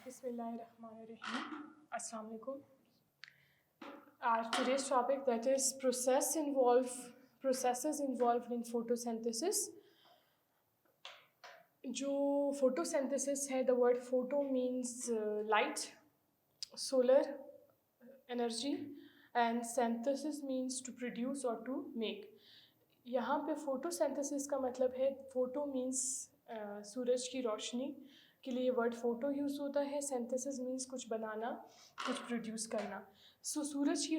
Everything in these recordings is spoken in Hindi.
Bismillahirrahmanirrahim. Assalamu alaikum. Our today's topic, that is processes involved in photosynthesis. जो photosynthesis है, the word photo means light, solar energy, and synthesis means to produce or to make. यहाँ पे photosynthesis का मतलब है, photo means सूरज की रोशनी के लिए वर्ड फ़ोटो यूज़ होता है. सिंथेसिस मीन्स कुछ बनाना, कुछ प्रोड्यूस करना. सूरज की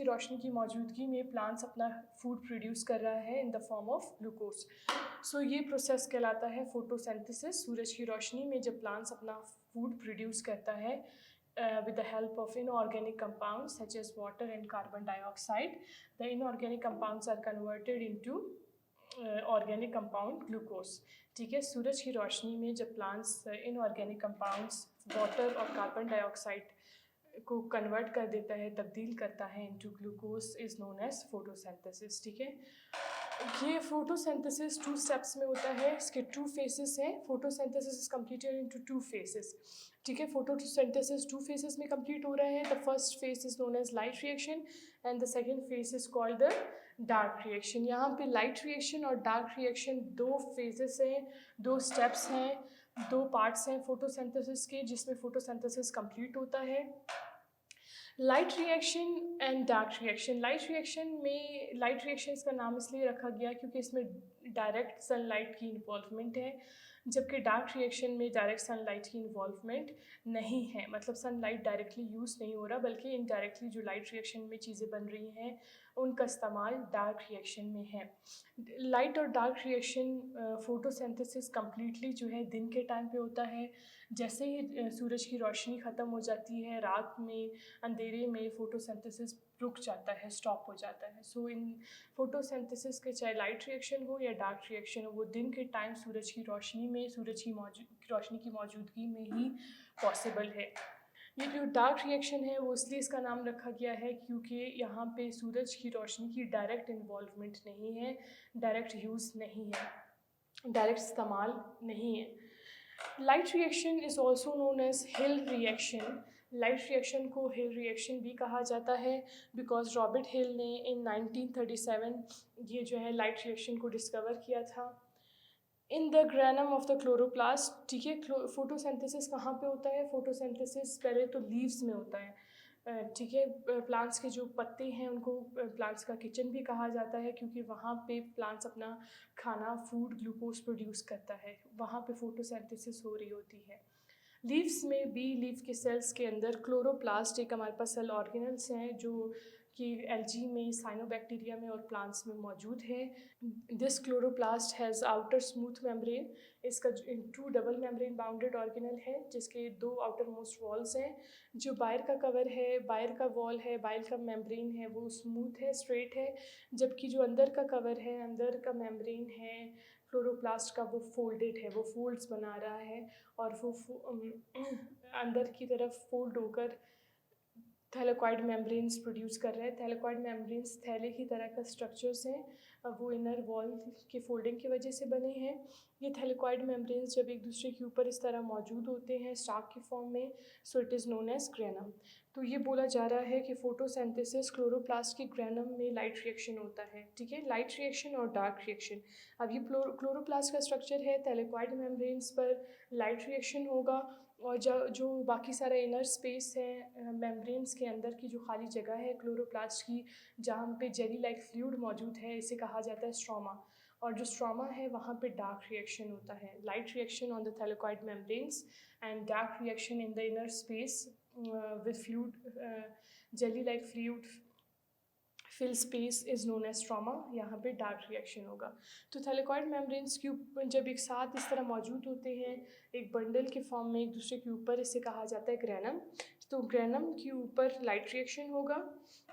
रोशनी की मौजूदगी में प्लांट्स अपना फूड प्रोड्यूस कर रहा है in the form of glucose. ये प्रोसेस कहलाता है फोटोसिंथेसिस. सूरज की रोशनी में जब प्लांट्स अपना फूड प्रोड्यूस करता है with the help of inorganic compounds such as water and carbon dioxide, the inorganic compounds are converted into organic compound glucose. ठीक है, सूरज की रोशनी में जब प्लांट्स इनऑर्गेनिक कंपाउंड्स वाटर और कार्बन डाइऑक्साइड को कन्वर्ट कर देता है, तब्दील करता है into glucose, is known as photosynthesis. ठीक है, ये फोटोसिंथेसिस 2 स्टेप्स में होता है. इसके 2 फेसेस हैं. Photosynthesis is completed into 2 faces. ठीक है, फोटोसिंथेसिस 2 फेसेस में कंप्लीट हो रहा है. The first phase is known as light reaction and the second phase is called the dark reaction. यहाँ पे लाइट रिएक्शन और डार्क रिएक्शन 2 फेजेस हैं, 2 स्टेप्स हैं, 2 पार्ट्स हैं फोटोसिंथेसिस के, जिसमें फोटोसिंथेसिस कंप्लीट होता है. Light reaction and dark reaction. Light reaction इसका नाम इसलिए रखा गया क्योंकि इसमें डायरेक्ट सनलाइट की इन्वॉल्वमेंट है, जबकि डार्क रिएक्शन में डायरेक्ट सनलाइट की इन्वॉल्वमेंट नहीं है. मतलब सनलाइट डायरेक्टली यूज़ नहीं हो रहा, बल्कि इनडायरेक्टली जो लाइट रिएक्शन में चीज़ें बन रही हैं उनका इस्तेमाल डार्क रिएक्शन में है. लाइट और डार्क रिएक्शन फोटोसिंथेसिस कम्प्लीटली जो है दिन के टाइम पे होता है. जैसे ही सूरज की रोशनी ख़त्म हो जाती है, रात में अंधेरे में फोटोसिंथेसिस रुक जाता है, स्टॉप हो जाता है. इन फोटोसिंथेसिस के चाहे लाइट रिएक्शन हो या डार्क रिएक्शन हो, वो दिन के टाइम सूरज की रोशनी में, रोशनी की मौजूदगी में ही पॉसिबल है. ये जो डार्क रिएक्शन है वो इसलिए इसका नाम रखा गया है क्योंकि यहाँ पे सूरज की रोशनी की डायरेक्ट इन्वॉल्वमेंट नहीं है, डायरेक्ट यूज़ नहीं है, डायरेक्ट इस्तेमाल नहीं है. Light reaction is also known as Hill reaction. Light reaction को हिल रिएक्शन भी कहा जाता है बिकॉज रॉबर्ट हिल ने इन 1937 ये जो है लाइट रिएक्शन को डिस्कवर किया था. In the granum of the chloroplast. ठीक है, फोटोसिंथेसिस कहाँ पे होता है? फोटोसिंथेसिस पहले तो लीव्स में होता है. ठीक है, प्लांट्स के जो पत्ते हैं उनको प्लांट्स का किचन भी कहा जाता है क्योंकि वहाँ पे प्लांट्स अपना खाना, फूड, ग्लूकोज प्रोड्यूस करता है. वहाँ पे फोटोसिंथेसिस हो रही होती है. लीव्स में भी, लीफ के सेल्स के अंदर क्लोरोप्लास्ट एक हमारे पास सेल ऑर्गेनल्स हैं जो कि एल्गी में, साइनोबैक्टीरिया में और प्लांट्स में मौजूद है. This chloroplast has outer smooth membrane. इसका 2 डबल मेम्ब्रेन बाउंडेड ऑर्गेनल है जिसके 2 आउटर मोस्ट वॉल्स हैं. जो बाहर का कवर है, बाहर का वॉल है, बाहर का मेम्ब्रेन है, वो स्मूथ है, स्ट्रेट है, जबकि जो अंदर का कवर है, अंदर का मेम्ब्रेन है क्लोरोप्लास्ट का, वो फोल्डेड है, वो फोल्ड्स बना रहा है और वो अंदर की तरफ फोल्ड होकर थैलेकॉइड मेम्ब्रेन्स प्रोड्यूस कर रहे हैं. थैलेकॉइड मेम्ब्रेन्स थैले की तरह का स्ट्रक्चर्स हैं, वो इनर वॉल के फोल्डिंग की वजह से बने हैं. ये थैलेकॉइड मेम्ब्रेन्स जब एक दूसरे के ऊपर इस तरह मौजूद होते हैं स्टाक के फॉर्म में, so it is known as granum. तो ये बोला जा रहा है कि फोटोसिंथेसिस क्लोरोप्लास्ट के ग्रैनम में लाइट रिएक्शन होता है. ठीक है, लाइट रिएक्शन और डार्क रिएक्शन. अब ये क्लोरोप्लास्ट का स्ट्रक्चर है, थैलेकॉइड मेम्ब्रेन्स पर लाइट रिएक्शन होगा और जो बाकी सारा इनर स्पेस है मेम्ब्रेन्स के अंदर की जो खाली जगह है क्लोरोप्लास्ट की, जहाँ पे जेली लाइक फ्लूइड मौजूद है, इसे कहा जाता है स्ट्रोमा. और जो स्ट्रोमा है वहाँ पे डार्क रिएक्शन होता है. Light reaction on the thylakoid membranes and dark reaction in the inner space with fluid, jelly like fluid fill space is known as stroma. यहाँ पे डार्क रिएक्शन होगा. तो थैलेकॉइड मेम्ब्रेन्स के ऊपर जब एक साथ इस तरह मौजूद होते हैं एक बंडल के फॉर्म में एक दूसरे के ऊपर, इसे कहा जाता है ग्रैनम. तो ग्रैनम के ऊपर लाइट रिएक्शन होगा.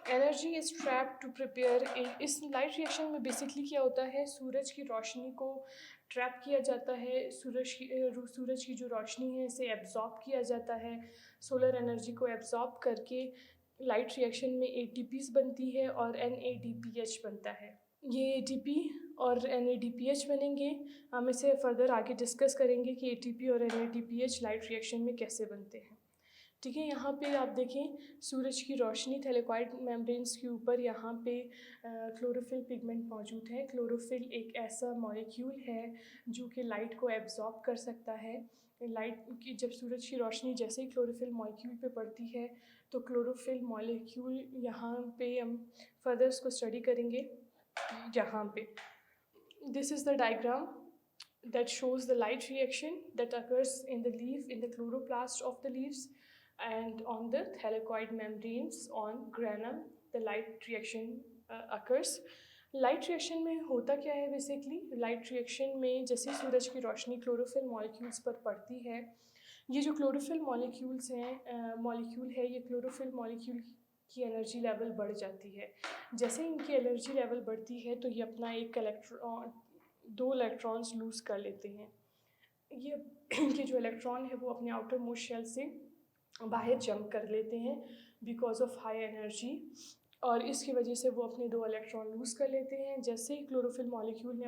Energy is trap to prepare. इस लाइट रिएक्शन में बेसिकली क्या होता है, सूरज की रोशनी को ट्रैप किया जाता है, सूरज की जो रोशनी है इसे एब्जॉर्ब किया जाता है. सोलर एनर्जी को एब्जॉर्ब करके लाइट रिएक्शन में ATPs बनती है और NADPH बनता है. ये ATP और NADPH बनेंगे। हम इसे फर्दर आगे डिस्कस करेंगे कि ATP और NADPH लाइट रिएक्शन में कैसे बनते हैं। ठीक है, यहाँ पे आप देखें सूरज की रोशनी थैलेकॉइड मेम्ब्रेन्स के ऊपर यहाँ पे क्लोरोफिल पिगमेंट मौजूद है। क्लोरोफिल एक ऐसा मॉलिक्यूल है जो कि लाइट को एब्जॉर्ब कर सकता है। लाइट की जब सूरज की रोशनी जैसे ही क्लोरोफिल मॉलिक्यूल पे पड़ती है तो क्लोरोफिल मॉलिक्यूल यहाँ पे हम फर्दर इसको स्टडी करेंगे। यहाँ पे this is the diagram that shows the light reaction that occurs in the leaf, in the chloroplast of the leaves, and on the thylakoid membranes on granum the light reaction occurs. Light reaction में होता क्या है बेसिकली? लाइट रिएक्शन में जैसे सूरज की रोशनी क्लोरोफिल मॉलिक्यूल्स पर पड़ती है, ये जो क्लोरोफिल मॉलिक्यूल्स हैं मॉलिक्यूल है, ये क्लोरोफिल मॉलिक्यूल की एनर्जी लेवल बढ़ जाती है। जैसे इनकी एनर्जी लेवल बढ़ती है तो ये अपना एक इलेक्ट्रॉन 2 इलेक्ट्रॉन्स लूज़ कर लेते हैं। ये इनके जो इलेक्ट्रॉन है वो अपने आउटर मोस्ट शेल से बाहर जंप कर लेते हैं बिकॉज ऑफ हाई एनर्जी, और इसकी वजह से वो अपने 2 इलेक्ट्रॉन लूज़ कर लेते हैं। जैसे ही क्लोरोफिल मॉलिक्यूल ने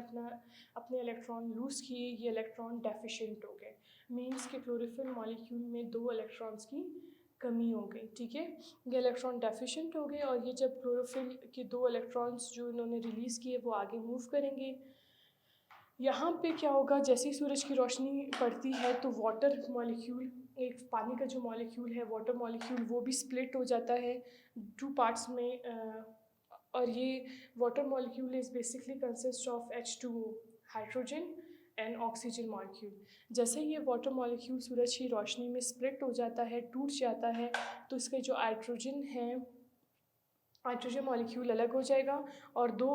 अपने इलेक्ट्रॉन लूज़ किए, ये इलेक्ट्रॉन डेफिशिएंट हो गए। मीन्स कि क्लोरोफिल मॉलिक्यूल में 2 इलेक्ट्रॉन्स की कमी हो गई। ठीक है, ये इलेक्ट्रॉन डेफिशिएंट हो गए और ये जब क्लोरोफिल के 2 इलेक्ट्रॉन्स जो इन्होंने रिलीज़ किए वो आगे मूव करेंगे। यहाँ पे क्या होगा, जैसे ही सूरज की रोशनी पड़ती है तो वाटर मॉलिक्यूल, एक पानी का जो मॉलिक्यूल है वाटर मॉलिक्यूल, वो भी स्प्लिट हो जाता है 2 पार्ट्स में। और ये water molecule is basically consist of H2O, hydrogen and oxygen molecule. जैसे ही ये वाटर मॉलिक्यूल सूरज की रोशनी में स्प्लिट हो जाता है, टूट जाता है, तो इसके जो हाइड्रोजन है, हाइड्रोजन मॉलिक्यूल अलग हो जाएगा और 2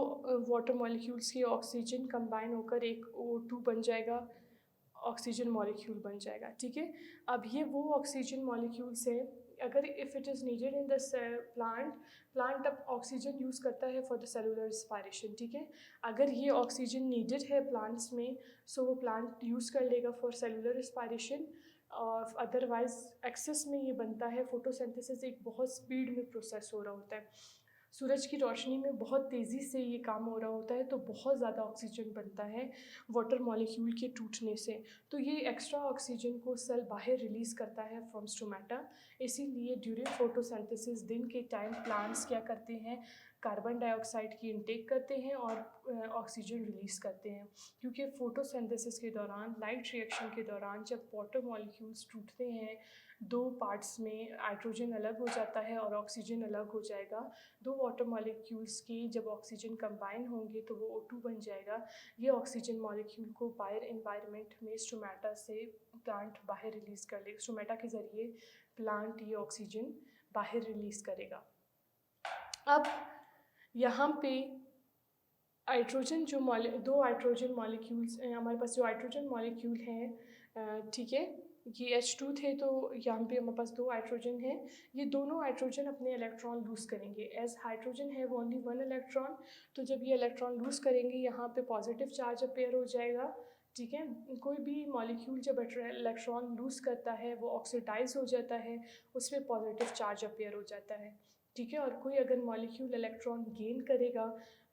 वाटर मॉलिक्यूल्स की ऑक्सीजन कंबाइन होकर एक O2 बन जाएगा, ऑक्सीजन मॉलिक्यूल बन जाएगा। ठीक है, अब ये वो ऑक्सीजन मॉलिक्यूल्स है, अगर if it is needed in the plant अब ऑक्सीजन यूज़ करता है फॉर द सेलुलर रेस्पिरेशन। ठीक है, अगर ये ऑक्सीजन नीडेड है प्लांट्स में सो वो प्लांट यूज़ कर लेगा फॉर सेलुलर रेस्पिरेशन, और अदरवाइज एक्सेस में ये बनता है। फोटोसिंथेसिस एक बहुत स्पीड में प्रोसेस हो रहा होता है, सूरज की रोशनी में बहुत तेज़ी से ये काम हो रहा होता है, तो बहुत ज़्यादा ऑक्सीजन बनता है वाटर मॉलिक्यूल के टूटने से। तो ये एक्स्ट्रा ऑक्सीजन को सेल बाहर रिलीज़ करता है फ्रॉम स्टोमेटा। इसीलिए ड्यूरिंग फोटोसिंथेसिस दिन के टाइम प्लांट्स क्या करते हैं, कार्बन डाइऑक्साइड की इनटेक करते हैं और ऑक्सीजन रिलीज़ करते हैं, क्योंकि फोटोसिंथेसिस के दौरान, लाइट रिएक्शन के दौरान जब वाटर मॉलिक्यूल्स टूटते हैं 2 पार्ट्स में, हाइड्रोजन अलग हो जाता है और ऑक्सीजन अलग हो जाएगा। 2 वाटर मॉलिक्यूल्स की जब ऑक्सीजन कंबाइन होंगे तो वो O2 बन जाएगा। ये ऑक्सीजन मॉलिक्यूल को बाहर एनवायरनमेंट में स्टोमेटा से प्लांट बाहर रिलीज़ कर लेगा, स्टोमेटा के ज़रिए प्लांट ये ऑक्सीजन बाहर रिलीज़ करेगा। अब यहाँ पे हाइड्रोजन जो 2 हाइड्रोजन मॉलिक्यूल्स हमारे पास, जो हाइड्रोजन मॉलिक्यूल हैं, ठीक है, ये H2 थे तो यहाँ पे हमारे पास 2 हाइड्रोजन हैं। ये दोनों हाइड्रोजन अपने इलेक्ट्रॉन लूज़ करेंगे। एज हाइड्रोजन है वो ओनली 1 इलेक्ट्रॉन, तो जब ये इलेक्ट्रॉन लूज़ करेंगे यहाँ पे पॉजिटिव चार्ज अपेयर हो जाएगा। ठीक है, कोई भी मॉलिक्यूल जब इलेक्ट्रॉन लूज़ करता है वो ऑक्सीडाइज हो जाता है, उस पर पॉजिटिव चार्ज अपेयर हो जाता है। ठीक है, और कोई अगर मॉलिक्यूल इलेक्ट्रॉन गेन करेगा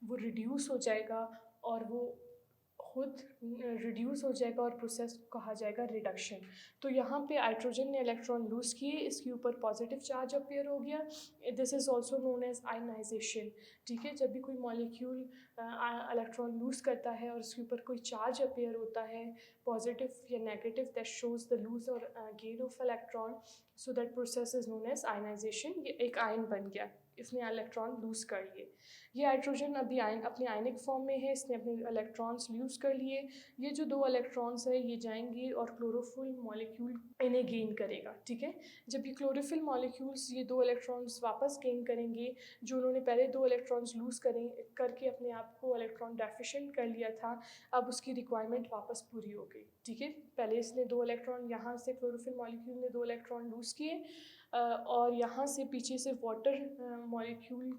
वो रिड्यूस हो जाएगा और वो खुद रिड्यूस हो जाएगा और प्रोसेस कहा जाएगा रिडक्शन। तो यहाँ पे हाइड्रोजन ने इलेक्ट्रॉन लूज़ किए, इसके ऊपर पॉजिटिव चार्ज अपेयर हो गया, this is also known as ionization. ठीक है, जब भी कोई मॉलिक्यूल इलेक्ट्रॉन लूज़ करता है और उसके ऊपर कोई चार्ज अपेयर होता है पॉजिटिव या negative, that shows the lose और gain of electron, so that process is known as ionization. ये एक आयन बन गया, इसने इलेक्ट्रॉन लूज़ कर लिए। ये हाइड्रोजन अभी अपनी आयनिक फॉर्म में है, इसने अपने इलेक्ट्रॉन्स लूज़ कर लिए। ये जो 2 इलेक्ट्रॉन्स है ये जाएंगे और क्लोरोफिल मॉलिक्यूल इन्हें गेन करेगा। ठीक है, जब ये क्लोरोफिल मॉलिक्यूल्स ये 2 इलेक्ट्रॉन्स वापस गेन करेंगे, जो उन्होंने पहले 2 इलेक्ट्रॉन्स लूज़ करके अपने आप को इलेक्ट्रॉन डेफिशिएंट कर लिया था, अब उसकी रिक्वायरमेंट वापस पूरी हो गई। ठीक है, पहले इसने 2 इलेक्ट्रॉन, यहाँ से क्लोरोफिल मॉलिक्यूल ने 2 इलेक्ट्रॉन लूज़ किए और यहाँ से पीछे से वाटर मॉलिक्यूल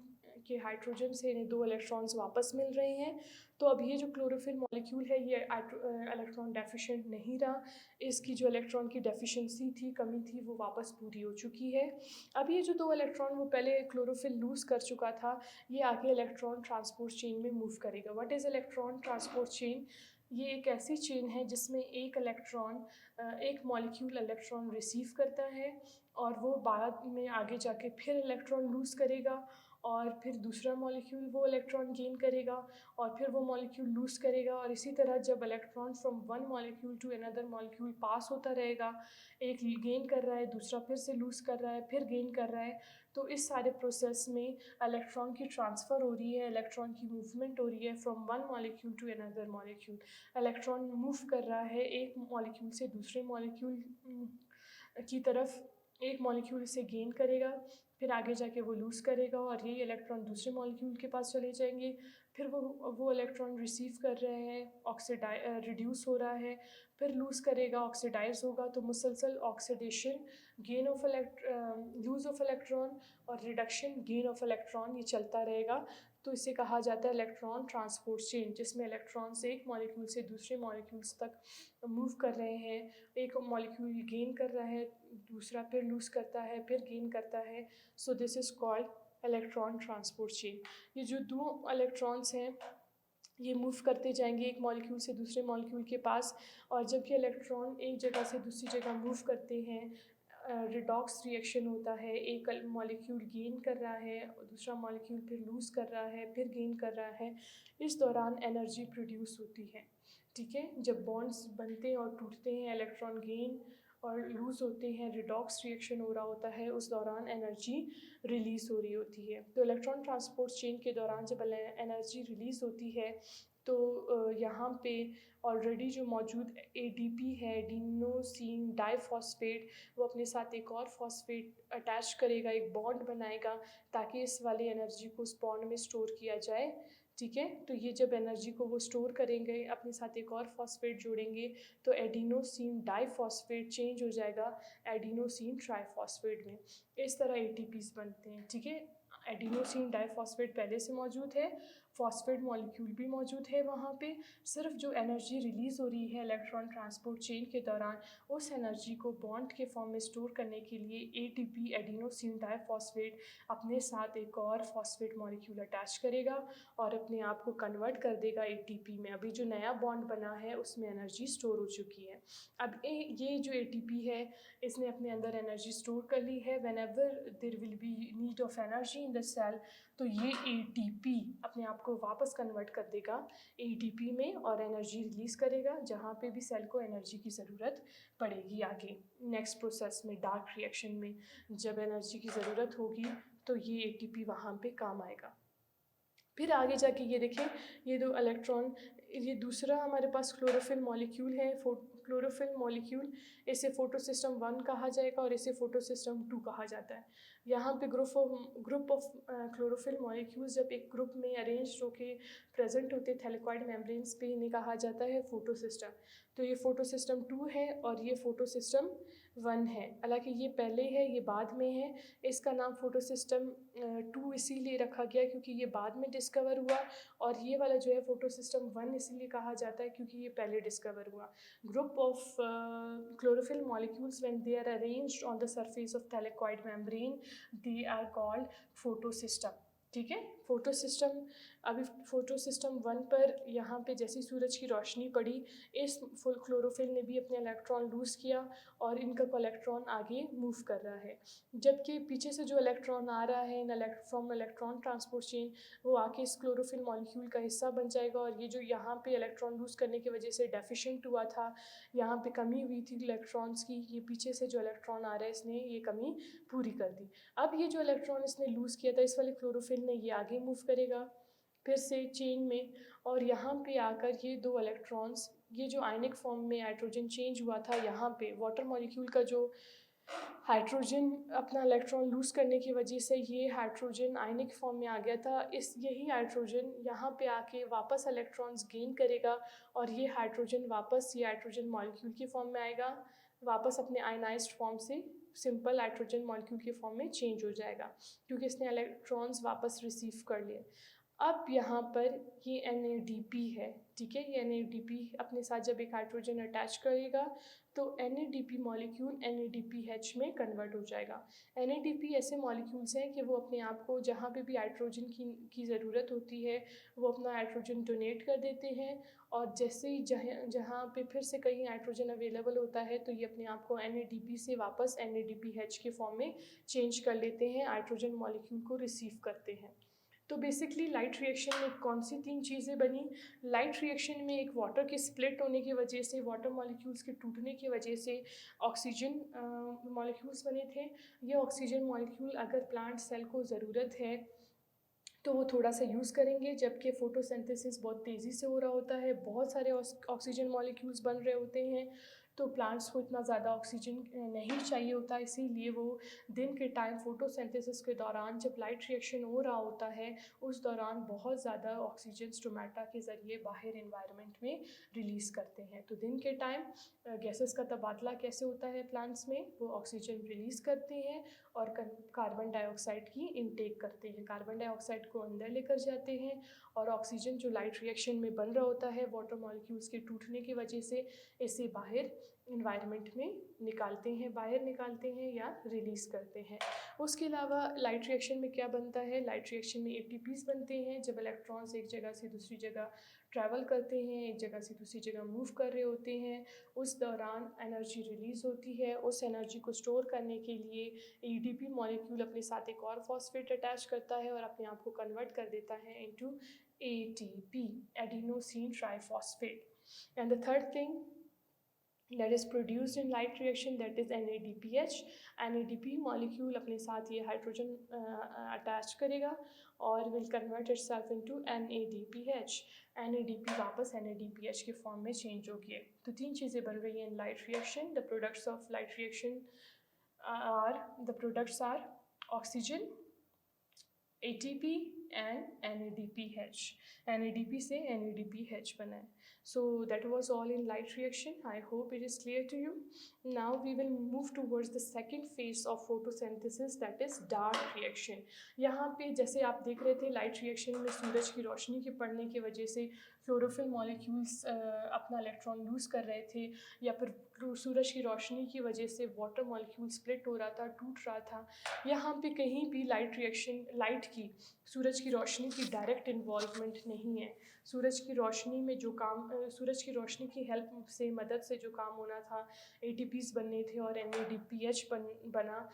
के हाइड्रोजन से इन्हें 2 इलेक्ट्रॉन्स वापस मिल रहे हैं। तो अब ये जो क्लोरोफिल मॉलिक्यूल है ये इलेक्ट्रॉन डेफिशिएंट नहीं रहा, इसकी जो इलेक्ट्रॉन की डेफिशिएंसी थी, कमी थी, वो वापस पूरी हो चुकी है। अब ये जो 2 इलेक्ट्रॉन वो पहले क्लोरोफिल लूज़ कर चुका था, ये आगे इलेक्ट्रॉन ट्रांसपोर्ट चेन में मूव करेगा। What is electron transport chain? ये एक ऐसी चेन है जिसमें एक मॉलिक्यूल इलेक्ट्रॉन रिसीव करता है और वो बाद में आगे जाके फिर इलेक्ट्रॉन लूज़ करेगा और फिर दूसरा मॉलिक्यूल वो इलेक्ट्रॉन गेन करेगा और फिर वो मॉलिक्यूल लूज़ करेगा, और इसी तरह जब electron from one molecule to another molecule pass होता रहेगा, एक गेन कर रहा है, दूसरा फिर से लूज़ कर रहा है, फिर गेन कर रहा है, तो इस सारे प्रोसेस में इलेक्ट्रॉन की ट्रांसफ़र हो रही है, इलेक्ट्रॉन की मूवमेंट हो रही है from one molecule to another molecule. Electron move कर रहा है एक मॉलिक्यूल से दूसरे मॉलिक्यूल की तरफ, एक मॉलिक्यूल से गेन करेगा, फिर आगे जाके वो लूज़ करेगा और ये इलेक्ट्रॉन दूसरे मॉलिक्यूल के पास चले जाएंगे, फिर वो इलेक्ट्रॉन रिसीव कर रहे हैं, रिड्यूस हो रहा है, फिर लूज़ करेगा, ऑक्सीडाइज होगा, तो मुसलसल oxidation, gain of loose of electron और रिडक्शन, गेन ऑफ इलेक्ट्रॉन, ये चलता रहेगा। तो इसे कहा जाता है इलेक्ट्रॉन ट्रांसपोर्ट चेन, जिसमें इलेक्ट्रॉन्स एक मॉलिक्यूल से दूसरे मॉलिक्यूल्स तक मूव कर रहे हैं। एक मॉलिक्यूल गेन कर रहा है, दूसरा फिर लूज़ करता है, फिर गेन करता है। So this is called electron transport chain. ये जो 2 इलेक्ट्रॉन्स हैं ये मूव करते जाएंगे एक मॉलिक्यूल से दूसरे मॉलिक्यूल के पास, और जब ये इलेक्ट्रॉन एक जगह से दूसरी जगह मूव करते हैं, रिडॉक्स रिएक्शन होता है, एक मॉलिक्यूल गेन कर रहा है, दूसरा मॉलिक्यूल फिर लूज़ कर रहा है, फिर गेन कर रहा है, इस दौरान एनर्जी प्रोड्यूस होती है। ठीक है, जब बॉन्ड्स बनते हैं और टूटते हैं, इलेक्ट्रॉन गेन और लूज़ होते हैं, रिडॉक्स रिएक्शन हो रहा होता है, उस दौरान एनर्जी रिलीज़ हो रही होती है। तो इलेक्ट्रॉन ट्रांसपोर्ट चेन के दौरान जब एनर्जी रिलीज़ होती है तो यहाँ पे ऑलरेडी जो मौजूद एडीपी है, एडिनोसिन डाइफॉस्फेट, वो अपने साथ एक और फॉस्फेट अटैच करेगा, एक बॉन्ड बनाएगा, ताकि इस वाली एनर्जी को उस बॉन्ड में स्टोर किया जाए। ठीक है, तो ये जब एनर्जी को वो स्टोर करेंगे, अपने साथ एक और फॉस्फेट जोड़ेंगे, तो एडिनोसिन डाइफॉस्फेट चेंज हो जाएगा एडिनोसिन ट्राइफॉस्फेट में। इस तरह एटीपीज बनते हैं। ठीक है, एडिनोसिन डाइफॉस्फेट पहले से मौजूद है, फॉस्फेट मॉलिक्यूल भी मौजूद है वहाँ पे, सिर्फ जो एनर्जी रिलीज़ हो रही है इलेक्ट्रॉन ट्रांसपोर्ट चेन के दौरान, उस एनर्जी को बॉन्ड के फॉर्म में स्टोर करने के लिए एटीपी एडिनोसिन डाइफॉस्फेट अपने साथ एक और फॉस्फेट मॉलिक्यूल अटैच करेगा और अपने आप को कन्वर्ट कर देगा एटीपी में। अभी जो नया बॉन्ड बना है उसमें एनर्जी स्टोर हो चुकी है। अब ये जो एटीपी है इसने अपने अंदर एनर्जी स्टोर कर ली है। Whenever there will be need of energy in the cell, तो ये एटीपी अपने आप को वापस कन्वर्ट कर देगा एटीपी में और एनर्जी रिलीज़ करेगा, जहाँ पे भी सेल को एनर्जी की ज़रूरत पड़ेगी आगे नेक्स्ट प्रोसेस में, डार्क रिएक्शन में जब एनर्जी की ज़रूरत होगी तो ये एटीपी वहाँ पे काम आएगा। फिर आगे जाके ये देखें, ये 2 इलेक्ट्रॉन, ये दूसरा हमारे पास क्लोरोफिल मॉलिक्यूल है, क्लोरोफिल मॉलिक्यूल, इसे फोटोसिस्टम 1 कहा जाएगा और इसे फोटोसिस्टम 2 कहा जाता है। यहाँ पे ग्रुप ऑफ क्लोरोफिल मॉलिक्यूल्स जब एक ग्रुप में अरेंज होके प्रेजेंट होते थैलेकॉइड मेम्ब्रेन्स पे, इन्हें कहा जाता है फोटोसिस्टम। तो ये फोटोसिस्टम 2 है और ये फोटोसिस्टम 1 है। हालांकि ये पहले है, ये बाद में है। इसका नाम फोटोसिस्टम 2 इसीलिए रखा गया क्योंकि ये बाद में डिस्कवर हुआ, और ये वाला जो है फोटोसिस्टम 1 इसीलिए कहा जाता है क्योंकि ये पहले डिस्कवर हुआ। Group of chlorophyll molecules, when they are arranged on the surface of thylakoid membrane, they are called photosystem। ठीक है, फोटोसिस्टम, अभी फोटोसिस्टम 1 पर यहाँ पे जैसी सूरज की रोशनी पड़ी, इस फुल क्लोरोफिल ने भी अपने इलेक्ट्रॉन लूज़ किया और इनका इलेक्ट्रॉन आगे मूव कर रहा है, जबकि पीछे से जो इलेक्ट्रॉन आ रहा है फ्रॉम इलेक्ट्रॉन ट्रांसपोर्ट चेन, वो आके इस क्लोरोफिल मॉलिक्यूल का हिस्सा बन जाएगा, और ये जो यहाँ पे इलेक्ट्रॉन लूज़ करने की वजह से डेफिशिएंट हुआ था, यहाँ पे कमी हुई थी इलेक्ट्रॉन्स की, ये पीछे से जो इलेक्ट्रॉन आ रहा है इसने ये कमी पूरी कर दी। अब ये जो इलेक्ट्रॉन इसने लूज़ किया था इस वाले क्लोरोफिल ने, ये आगे मूव करेगा फिर से चेन में, और यहाँ पे आकर ये 2 इलेक्ट्रॉन्स, ये जो आयनिक फॉर्म में हाइड्रोजन चेंज हुआ था, यहाँ पे वाटर मॉलिक्यूल का जो हाइड्रोजन अपना इलेक्ट्रॉन लूज़ करने की वजह से ये हाइड्रोजन आयनिक फॉर्म में आ गया था, यही हाइड्रोजन यहाँ पे आके वापस इलेक्ट्रॉन्स गेन करेगा, और ये हाइड्रोजन वापस ये हाइड्रोजन मॉलिक्यूल की फॉर्म में आएगा, वापस अपने आयनाइज्ड फॉर्म से सिंपल नाइट्रोजन मॉलिक्यूल के फॉर्म में चेंज हो जाएगा, क्योंकि इसने इलेक्ट्रॉन्स वापस रिसीव कर लिए। अब यहाँ पर ये NADP है, ठीक है। ये NADP अपने साथ जब एक हाइड्रोजन अटैच करेगा तो NADP मॉलिक्यूल NADPH में कन्वर्ट हो जाएगा। NADP ऐसे मॉलिक्यूल्स हैं कि वो अपने आप को जहाँ पे भी हाइड्रोजन की ज़रूरत होती है वो अपना हाइड्रोजन डोनेट कर देते हैं, और जैसे ही जहाँ पे फिर से कहीं हाइड्रोजन अवेलेबल होता है तो ये अपने आप को NADP से वापस NADPH के फॉर्म में चेंज कर लेते हैं, हाइड्रोजन मॉलिक्यूल को रिसीव करते हैं। तो बेसिकली लाइट रिएक्शन में कौन सी 3 चीज़ें बनी? लाइट रिएक्शन में एक वाटर के स्प्लिट होने की वजह से, वाटर मॉलिक्यूल्स के टूटने की वजह से ऑक्सीजन मॉलिक्यूल्स बने थे। ये ऑक्सीजन मॉलिक्यूल अगर प्लांट सेल को ज़रूरत है तो वो थोड़ा सा यूज़ करेंगे, जबकि फोटोसिंथेसिस बहुत तेज़ी से हो रहा होता है, बहुत सारे ऑक्सीजन मॉलिक्यूल्स बन रहे होते हैं, तो प्लांट्स को इतना ज़्यादा ऑक्सीजन नहीं चाहिए होता, इसीलिए वो दिन के टाइम फोटोसिंथेसिस के दौरान जब लाइट रिएक्शन हो रहा होता है उस दौरान बहुत ज़्यादा ऑक्सीजन स्टोमेटा के ज़रिए बाहर एनवायरनमेंट में रिलीज़ करते हैं। तो दिन के टाइम गैसेस का तबादला कैसे होता है प्लांट्स में? वो ऑक्सीजन रिलीज़ करते हैं और कार्बन डाइऑक्साइड की इनटेक करते हैं, कार्बन डाइऑक्साइड को अंदर लेकर जाते हैं, और ऑक्सीजन जो लाइट रिएक्शन में बन रहा होता है वाटर मॉलिक्यूल्स के टूटने की वजह से इसे बाहर इन्वायरमेंट में निकालते हैं या रिलीज़ करते हैं। उसके अलावा लाइट रिएक्शन में क्या बनता है? लाइट रिएक्शन में ATPs बनते हैं। जब इलेक्ट्रॉन्स एक जगह से दूसरी जगह ट्रैवल करते हैं, एक जगह से दूसरी जगह मूव कर रहे होते हैं, उस दौरान एनर्जी रिलीज़ होती है। उस एनर्जी को स्टोर करने के लिए ADP मॉलिक्यूल अपने साथ एक और फॉस्फेट अटैच करता है और अपने आप को कन्वर्ट कर देता है into ATP, adenosine triphosphate. And the third thing that is produced in light reaction, that is NADPH। NADP molecule अपने साथ ये हाइड्रोजन अटैच करेगा और will convert itself into NADPH। NADP वापस NADPH के फॉर्म में चेंज होगी। तो 3 चीज़ें बन रही हैं in light reaction. The products of light reaction are oxygen, ATP and NADPH। NADP से NADPH बना है। So that was all in light reaction. I hope it is clear to you. Now we will move towards the second phase of photosynthesis, that is dark reaction। यहाँ पे जैसे आप देख रहे थे लाइट रिएक्शन में सूरज की रोशनी के पड़ने की वजह से क्लोरोफिल मॉलिक्यूल्स अपना इलेक्ट्रॉन लूज़ कर रहे थे, या फिर सूरज की रोशनी की वजह से वाटर मॉलिक्यूल स्प्लिट हो रहा था, टूट रहा था। यहाँ पे कहीं भी लाइट रिएक्शन, लाइट की, सूरज की रोशनी की डायरेक्ट इन्वॉल्वमेंट नहीं है। सूरज की रोशनी में जो काम, सूरज की रोशनी की हेल्प से, मदद से जो काम होना था, ATPs बनने थे और NADPH बना,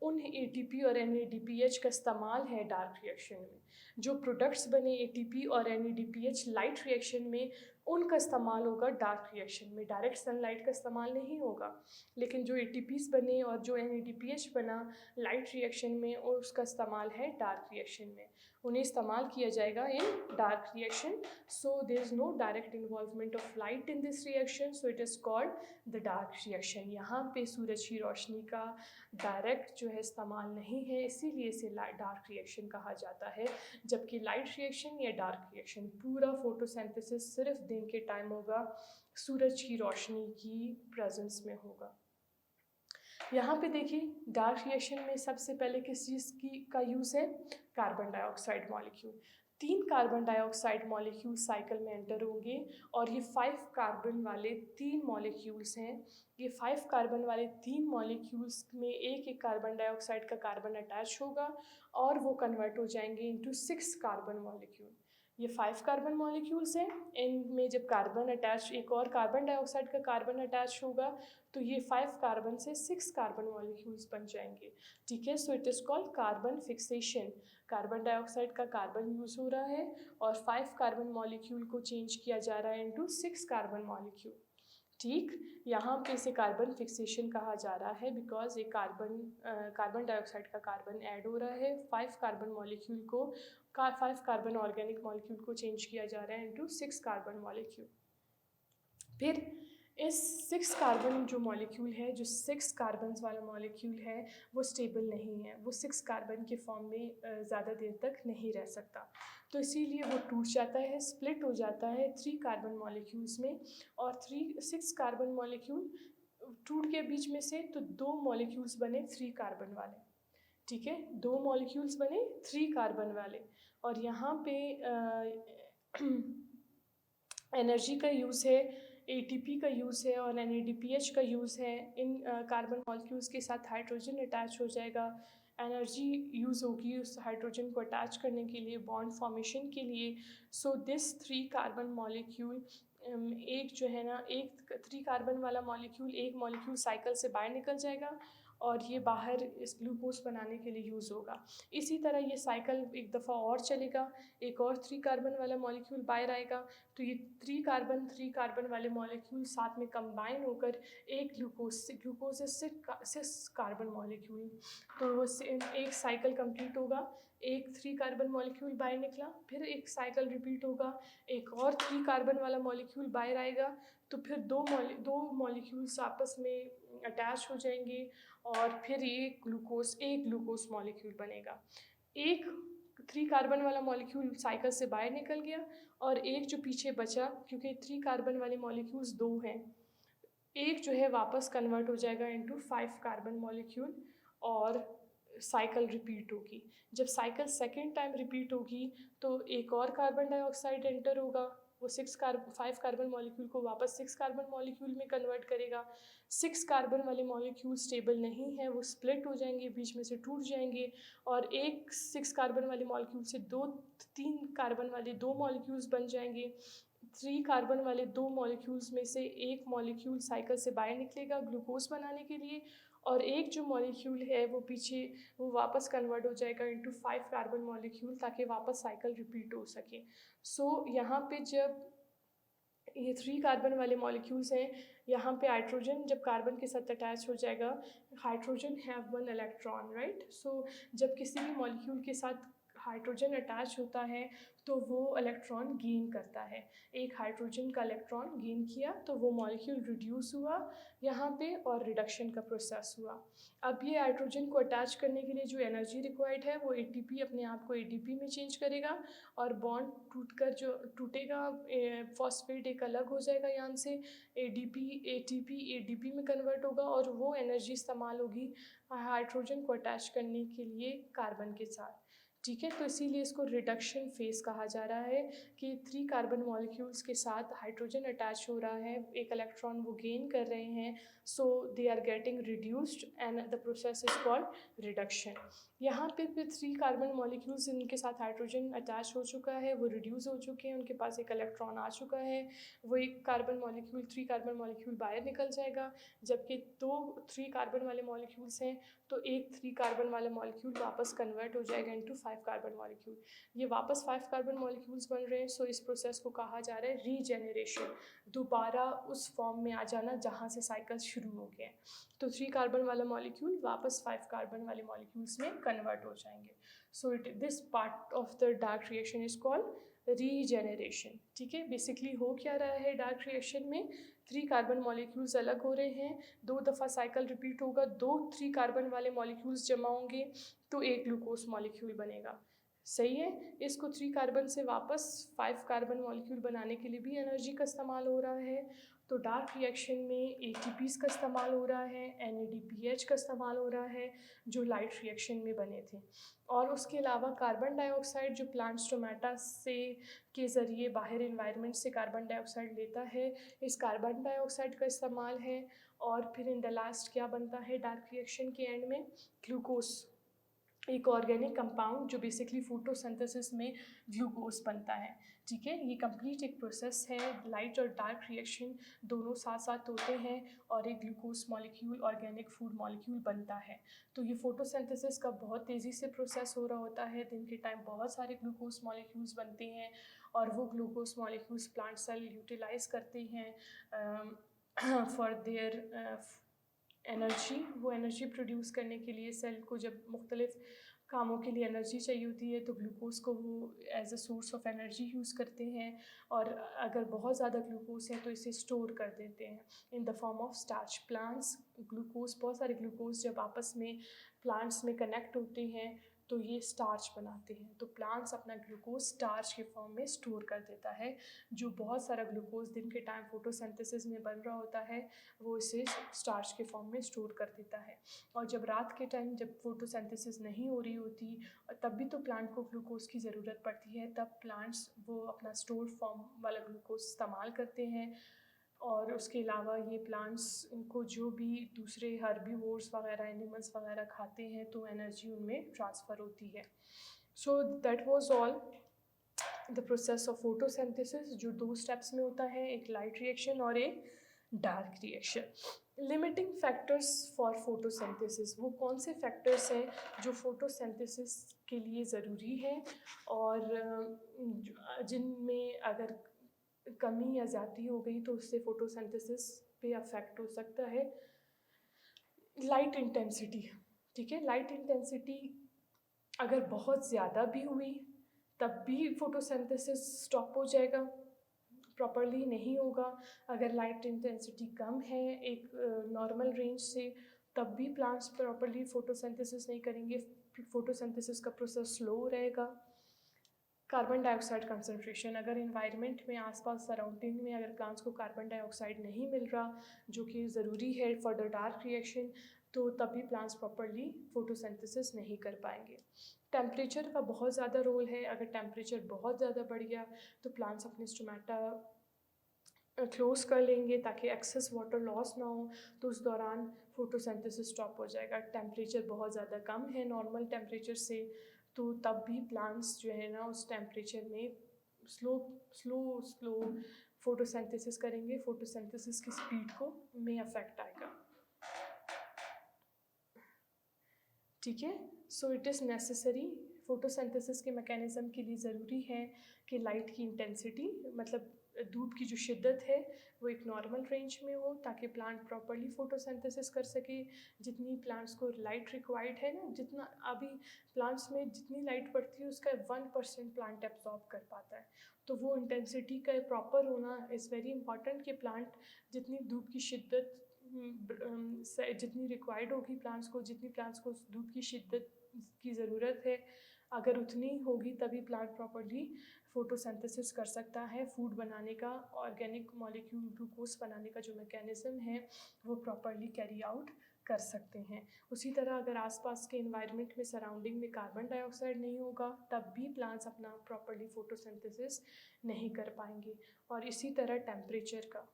उन ATP और NADPH का इस्तेमाल है डार्क रिएक्शन में। जो प्रोडक्ट्स बने ATP और NADPH लाइट रिएक्शन में, उनका इस्तेमाल होगा डार्क रिएक्शन में, डायरेक्ट सनलाइट का इस्तेमाल नहीं होगा। लेकिन जो ATPs बने और जो NADPH बना लाइट रिएक्शन में, और उसका इस्तेमाल है डार्क रिएक्शन में, उन्हें इस्तेमाल किया जाएगा in dark reaction. So there is no direct involvement of light in this reaction, so it is called the dark reaction. यहाँ पे सूरज की रोशनी का डायरेक्ट जो है इस्तेमाल नहीं है, इसीलिए इसे डार्क रिएक्शन कहा जाता है। जबकि लाइट रिएक्शन या डार्क रिएक्शन, पूरा फोटोसिंथेसिस सिर्फ दिन के टाइम होगा, सूरज की रोशनी की प्रेजेंस में होगा। यहाँ पे देखिए डार्क रिएक्शन में सबसे पहले किस चीज़ का यूज़ है? Carbon dioxide molecule. 3 carbon dioxide molecule cycle में एंटर होंगे, और ये 5 कार्बन वाले 3 मॉलिक्यूल्स हैं। ये 5 कार्बन वाले 3 मॉलिक्यूल्स में एक एक कार्बन डाइऑक्साइड का कार्बन अटैच होगा, और वो कन्वर्ट हो जाएंगे इनटू 6 कार्बन मॉलिक्यूल। ये 5 कार्बन मॉलिक्यूल्स हैं, इनमें जब कार्बन अटैच, एक और कार्बन डाइऑक्साइड का कार्बन अटैच होगा, तो ये 5 कार्बन से 6 कार्बन मॉलिक्यूल्स बन जाएंगे, ठीक है। सो it is called carbon fixation. Carbon dioxide का कार्बन यूज़ हो रहा है और 5 कार्बन मॉलिक्यूल को चेंज किया जा रहा है इनटू 6 कार्बन मॉलिक्यूल, ठीक। यहाँ पे इसे कार्बन फिक्सेशन कहा जा रहा है, बिकॉज एक कार्बन डाइऑक्साइड का कार्बन ऐड हो रहा है, 5 कार्बन मॉलिक्यूल को 5 कार्बन ऑर्गेनिक मॉलिक्यूल को चेंज किया जा रहा है इनटू 6 कार्बन मॉलिक्यूल। फिर इस 6 कार्बन जो मॉलिक्यूल है, जो 6 कार्बन्स वाला मॉलिक्यूल है, वो स्टेबल नहीं है, वो 6 कार्बन के फॉर्म में ज़्यादा देर तक नहीं रह सकता, तो इसीलिए वो टूट जाता है, स्प्लिट हो जाता है 3 कार्बन मॉलिक्यूल्स में। और 6 कार्बन मॉलिक्यूल टूट गया बीच में से, तो 2 मॉलिक्यूल्स बने 3 कार्बन वाले, ठीक है, 2 मॉलिक्यूल्स बने 3 कार्बन वाले। और यहाँ पे एनर्जी का यूज़ है, एटीपी का यूज़ है और एनएडीपीएच का यूज़ है। इन कार्बन मॉलिक्यूल्स के साथ हाइड्रोजन अटैच हो जाएगा, एनर्जी यूज़ होगी उस हाइड्रोजन को अटैच करने के लिए, बॉन्ड फॉर्मेशन के लिए। सो दिस 3 कार्बन मॉलिक्यूल, एक जो है ना, एक 3 कार्बन वाला मॉलिक्यूल, एक मॉलिक्यूल साइकिल से बाहर निकल जाएगा और ये बाहर इस ग्लूकोज बनाने के लिए यूज़ होगा। इसी तरह ये साइकिल एक दफ़ा और चलेगा, एक और 3 कार्बन वाला मॉलिक्यूल बाहर आएगा, तो ये 3 कार्बन वाले मॉलिक्यूल साथ में कंबाइन होकर एक ग्लूकोज से 6 कार्बन मॉलिक्यूल, तो वो एक साइकिल कंप्लीट होगा। एक 3 कार्बन मॉलिक्यूल बाहर निकला, फिर एक साइकिल रिपीट होगा, एक और 3 कार्बन वाला मॉलिक्यूल बाहर आएगा, तो फिर दो मॉलिक्यूल्स आपस में अटैच हो जाएंगे और फिर एक ग्लूकोज मॉलिक्यूल बनेगा। एक 3 कार्बन वाला मॉलिक्यूल साइकिल से बाहर निकल गया और एक जो पीछे बचा, क्योंकि 3 कार्बन वाले मॉलिक्यूल्स 2 हैं, एक जो है वापस कन्वर्ट हो जाएगा इनटू 5 कार्बन मॉलिक्यूल और साइकिल रिपीट होगी। जब साइकिल सेकेंड टाइम रिपीट होगी तो एक और कार्बन डाइऑक्साइड एंटर होगा, वो 5 कार्बन मॉलिक्यूल को वापस 6 कार्बन मॉलिक्यूल में कन्वर्ट करेगा। 6 कार्बन वाले मॉलिक्यूल स्टेबल नहीं है, वो स्प्लिट हो जाएंगे, बीच में से टूट जाएंगे और एक 6 कार्बन वाले मॉलिक्यूल से 3 कार्बन वाले 2 मॉलिक्यूल्स बन जाएंगे। 3 कार्बन वाले 2 मॉलिक्यूल्स में से एक मॉलिक्यूल साइकिल से बाहर निकलेगा ग्लूकोज बनाने के लिए, और एक जो मॉलिक्यूल है वो वापस कन्वर्ट हो जाएगा इनटू 5 कार्बन मॉलिक्यूल, ताकि वापस साइकिल रिपीट हो सके। सो यहाँ पे जब ये 3 कार्बन वाले मॉलिक्यूल्स हैं, यहाँ पे हाइड्रोजन जब कार्बन के साथ अटैच हो जाएगा, हाइड्रोजन हैव 1 इलेक्ट्रॉन, राइट। सो जब किसी भी मॉलिक्यूल के साथ हाइड्रोजन अटैच होता है तो वो इलेक्ट्रॉन गेन करता है। एक हाइड्रोजन का इलेक्ट्रॉन गेन किया तो वो मॉलिक्यूल रिड्यूस हुआ यहाँ पे और रिडक्शन का प्रोसेस हुआ। अब ये हाइड्रोजन को अटैच करने के लिए जो एनर्जी रिक्वायर्ड है वो एटीपी अपने आप को एटीपी में चेंज करेगा और बॉन्ड टूटकर जो टूटेगा, फॉस्फेट एक अलग हो जाएगा यहाँ से, एटीपी में कन्वर्ट होगा और वो एनर्जी इस्तेमाल होगी हाइड्रोजन को अटैच करने के लिए कार्बन के साथ, ठीक है। तो इसीलिए इसको रिडक्शन फेज कहा जा रहा है कि 3 कार्बन मॉलिक्यूल्स के साथ हाइड्रोजन अटैच हो रहा है, एक इलेक्ट्रॉन वो गेन कर रहे हैं, so they are getting reduced and the process is called reduction. यहाँ पे फिर 3 कार्बन मॉलिक्यूल्स जिनके साथ हाइड्रोजन अटैच हो चुका है वो रिड्यूस हो चुके हैं, उनके पास एक इलेक्ट्रॉन आ चुका है, वो 3 कार्बन मॉलिक्यूल बाहर निकल जाएगा, जबकि 3 कार्बन वाले मॉलिक्यूल्स हैं तो एक 3 कार्बन वाला मॉलिक्यूल वापस कन्वर्ट हो जाएगा इनटू 5 कार्बन मॉलिक्यूल। ये वापस 5 कार्बन मॉलिक्यूल्स बन रहे हैं, सो इस प्रोसेस को कहा जा रहा है रीजेनरेशन, दोबारा उस फॉर्म में आ जाना जहाँ से साइकिल शुरू हो गया है। तो 3 कार्बन वाला मॉलिक्यूल वापस 5 कार्बन वाले मॉलिक्यूल्स में कन्वर्ट हो जाएंगे। So this part of the dark reaction is called regeneration, ठीक है। बेसिकली हो क्या रहा है डार्क रिएक्शन में, 3 कार्बन मॉलिक्यूल्स अलग हो रहे हैं, 2 दफ़ा साइकिल रिपीट होगा, 3 कार्बन वाले मॉलिक्यूल्स जमा होंगे तो एक ग्लूकोज मॉलिक्यूल बनेगा, सही है। इसको 3 कार्बन से वापस 5 कार्बन मॉलिक्यूल बनाने के लिए भी एनर्जी का इस्तेमाल हो रहा है। तो डार्क रिएक्शन में एटीपीज़ का इस्तेमाल हो रहा है, एनएडीपीएच का इस्तेमाल हो रहा है जो लाइट रिएक्शन में बने थे, और उसके अलावा कार्बन डाइऑक्साइड जो प्लांट स्टोमेटा से के ज़रिए बाहर इन्वायरमेंट से कार्बन डाइऑक्साइड लेता है, इस कार्बन डाइऑक्साइड का इस्तेमाल है। और फिर इन द लास्ट क्या बनता है डार्क रिएक्शन के एंड में, ग्लूकोज, एक ऑर्गेनिक कंपाउंड जो बेसिकली फोटोसिंथेसिस में ग्लूकोज बनता है, ठीक है। ये कंप्लीट एक प्रोसेस है, लाइट और डार्क रिएक्शन दोनों साथ साथ होते हैं और एक glucose molecule organic food molecule बनता है। तो ये फोटोसिंथेसिस का बहुत तेज़ी से प्रोसेस हो रहा होता है, दिन के टाइम बहुत सारे ग्लूकोज मॉलिक्यूल्स बनते हैं और वो glucose molecules plant cell utilize करते हैं फॉर देयर एनर्जी। वो एनर्जी प्रोड्यूस करने के लिए सेल को जब मुख्तलिफ कामों के लिए एनर्जी चाहिए होती है तो ग्लूकोज को वो as a source of energy use करते हैं, और अगर बहुत ज़्यादा ग्लूकोज है तो इसे स्टोर कर देते हैं in the form of starch. Plants glucose, बहुत सारे ग्लूकोज जब आपस में प्लांट्स में कनेक्ट होते हैं तो ये स्टार्च बनाते हैं। तो प्लांट्स अपना ग्लूकोज स्टार्च के फॉर्म में स्टोर कर देता है। जो बहुत सारा ग्लूकोज दिन के टाइम फोटोसिंथेसिस में बन रहा होता है वो इसे स्टार्च के फॉर्म में स्टोर कर देता है। और जब रात के टाइम जब फोटोसिंथेसिस नहीं हो रही होती तब भी तो प्लांट को ग्लूकोज की ज़रूरत पड़ती है, तब प्लांट्स वो अपना स्टोर फॉर्म वाला ग्लूकोज इस्तेमाल करते हैं। और उसके अलावा ये प्लांट्स को जो भी दूसरे हर्बीवोर्स वगैरह एनिमल्स वगैरह खाते हैं तो एनर्जी उनमें ट्रांसफ़र होती है। सो that was all the process of photosynthesis, जो 2 स्टेप्स में होता है, एक लाइट रिएक्शन और एक dark reaction. Limiting factors for photosynthesis, वो कौन से फैक्टर्स हैं जो फोटोसिंथेसिस के लिए ज़रूरी हैं और जिनमें अगर कमी या ज़्यादती हो गई तो उससे फोटोसिंथेसिस पे अफेक्ट हो सकता है। लाइट इंटेंसिटी, ठीक है, लाइट इंटेंसिटी अगर बहुत ज़्यादा भी हुई तब भी फोटोसिंथेसिस स्टॉप हो जाएगा, प्रॉपरली नहीं होगा। अगर लाइट इंटेंसिटी कम है एक नॉर्मल रेंज से तब भी प्लांट्स प्रॉपरली फोटोसिंथेसिस नहीं करेंगे, फोटोसिंथेसिस का प्रोसेस स्लो रहेगा। कार्बन डाइऑक्साइड कंसनट्रेशन, अगर इन्वायरमेंट में आसपास सराउंडिंग में अगर प्लांट्स को कार्बन डाइऑक्साइड नहीं मिल रहा जो कि ज़रूरी है फॉर द डार्क रिएक्शन, तो तभी प्लांट्स प्रॉपरली फोटोसिंथेसिस नहीं कर पाएंगे। टेम्परेचर का बहुत ज़्यादा रोल है। अगर टेम्परेचर बहुत ज़्यादा बढ़ गया तो प्लांट्स अपने स्टोमेटा क्लोज कर लेंगे ताकि एक्सेस वाटर लॉस ना हो, तो उस दौरान फोटोसिंथेसिस स्टॉप हो जाएगा। टेम्परेचर बहुत ज़्यादा कम है नॉर्मल टेम्परेचर से तो तब भी प्लांट्स जो है ना उस टेम्परेचर में स्लो फोटोसिंथेसिस करेंगे, फोटोसिंथेसिस की स्पीड को में अफेक्ट आएगा। ठीक है, सो इट इज़ नेसेसरी, फोटोसिंथेसिस के मैकेनिज़्म के लिए ज़रूरी है कि लाइट की इंटेंसिटी मतलब धूप की जो शिद्दत है वो एक नॉर्मल रेंज में हो ताकि प्लांट प्रॉपरली फोटोसिंथेसिस कर सके। जितनी प्लांट्स को लाइट रिक्वायर्ड है ना, जितना अभी प्लांट्स में जितनी लाइट पड़ती है उसका 1% प्लांट एब्जॉर्ब कर पाता है। तो वो इंटेंसिटी का प्रॉपर होना इज़ वेरी इंपॉर्टेंट कि प्लांट जितनी धूप की शिद्दत जितनी रिक्वायर्ड होगी प्लांट्स को, जितनी प्लांट्स को धूप की शिद्दत की ज़रूरत है अगर उतनी होगी तभी प्लांट प्रॉपरली फोटोसिंथेसिस कर सकता है। फूड बनाने का, ऑर्गेनिक मॉलिक्यूल ग्लूकोज बनाने का जो मैकेनिज़्म है वो प्रॉपरली कैरी आउट कर सकते हैं। उसी तरह अगर आसपास के एनवायरनमेंट में सराउंडिंग में कार्बन डाइऑक्साइड नहीं होगा तब भी प्लांट्स अपना प्रॉपरली फोटोसिंथेसिस नहीं कर पाएंगे। और इसी तरह टेम्परेचर का,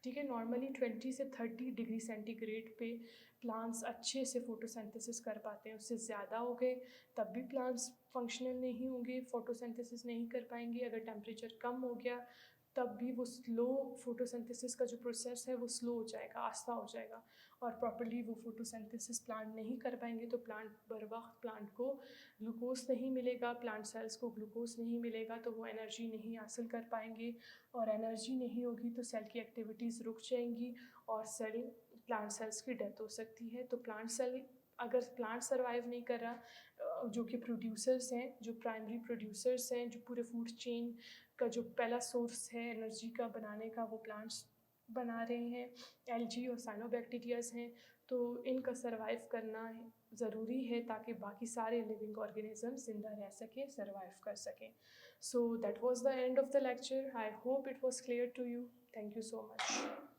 ठीक है, नॉर्मली 20 से 30 डिग्री सेंटीग्रेड पे प्लांट्स अच्छे से फोटोसिंथेसिस कर पाते हैं। उससे ज़्यादा हो गए तब भी प्लांट्स फंक्शनल नहीं होंगे, फोटोसिंथेसिस नहीं कर पाएंगे। अगर टेम्परेचर कम हो गया तब भी वो स्लो फोटोसिंथेसिस का जो प्रोसेस है वो स्लो हो जाएगा, आस्ता हो जाएगा और प्रॉपरली वो फोटोसिंथेसिस प्लांट नहीं कर पाएंगे। तो प्लांट बर वक्त प्लांट को ग्लूकोज नहीं मिलेगा, प्लांट सेल्स को ग्लूकोज नहीं मिलेगा तो वो एनर्जी नहीं हासिल कर पाएंगे और एनर्जी नहीं होगी तो सेल की एक्टिविटीज़ रुक जाएंगी और प्लांट सेल्स की डेथ हो सकती है। तो प्लांट सेल अगर प्लांट सर्वाइव नहीं कर रहा, जो कि प्रोड्यूसर्स हैं, जो प्राइमरी प्रोड्यूसर्स हैं, जो पूरे फूड चेन का जो पहला सोर्स है एनर्जी का बनाने का वो प्लांट्स बना रहे हैं, एल्गी और साइनोबैक्टीरियाज हैं, तो इनका सर्वाइव करना ज़रूरी है ताकि बाकी सारे लिविंग ऑर्गेनिज्म जिंदा रह सकें, सर्वाइव कर सकें। So that was the end of the lecture. I hope it was clear to you. Thank you so much.